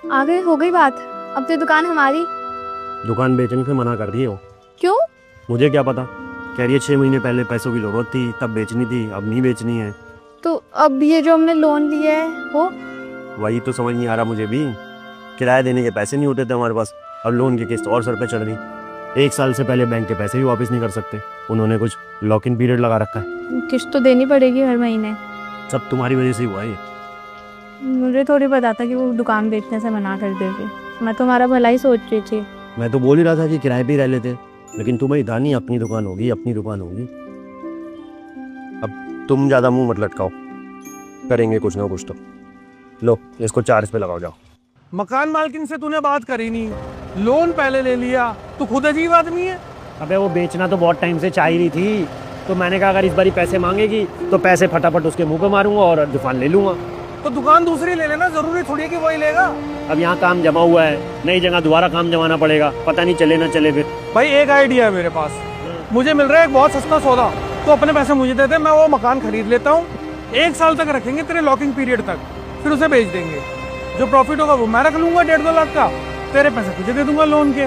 आगे हो गई बात। अब तो दुकान हमारी। दुकान बेचने से मना कर दिए हो। क्यों? मुझे क्या पता, कह रही है 6 महीने पहले पैसों की जरूरत थी तब बेचनी थी, अब नहीं बेचनी है। तो अब ये जो हमने लोन लिया है वो? वही तो समझ नहीं आ रहा मुझे भी। किराया देने के पैसे नहीं होते थे हमारे पास, अब लोन की किस्त और सर पे चढ़ रही। 1 साल से पहले बैंक के पैसे भी वापस नहीं कर सकते, उन्होंने कुछ लॉक इन पीरियड लगा रखा है। किस्त तो देनी पड़ेगी हर महीने। सब तुम्हारी वजह से ही हुआ है ये। मुझे थोड़ी पता था कि वो दुकान बेचने से मना कर देगी। मैं तुम्हारा भला ही सोच रही थी। मैं तो बोल ही रहा था कि किराए पे ही रह लेते, लेकिन तुम्हें था नहीं, अपनी दुकान होगी अपनी दुकान होगी। अब तुम ज़्यादा मुंह मत लटकाओ, करेंगे कुछ ना कुछ तो। लो इसको 4 पे लगाओ जाओ। मकान मालकिन से तूने बात करी नहीं, लोन पहले ले लिया, तू खुद अजीब आदमी है। अबे वो बेचना तो बहुत टाइम से चाह ही रही थी, तो मैंने कहा अगर इस बारी पैसे मांगेगी तो पैसे फटाफट उसके मुंह पे मारूंगा और दुकान ले लूंगा। तो दुकान दूसरी ले लेना, जरूरी थोड़ी है कि वही लेगा। अब यहाँ काम जमा हुआ है, नई जगह दोबारा काम जमाना पड़ेगा, पता नहीं चले ना चले फिर। भाई एक आइडिया है मेरे पास, मुझे मिल रहा है एक बहुत सस्ता सौदा। तो अपने पैसे मुझे दे दे, मैं वो मकान खरीद लेता हूँ। 1 साल तक रखेंगे तेरे लॉकिंग पीरियड तक, फिर उसे बेच देंगे। जो प्रॉफिट होगा वो मैं रख लूंगा 1.5-2 लाख का, तेरे पैसे तुझे दे दूंगा लोन के।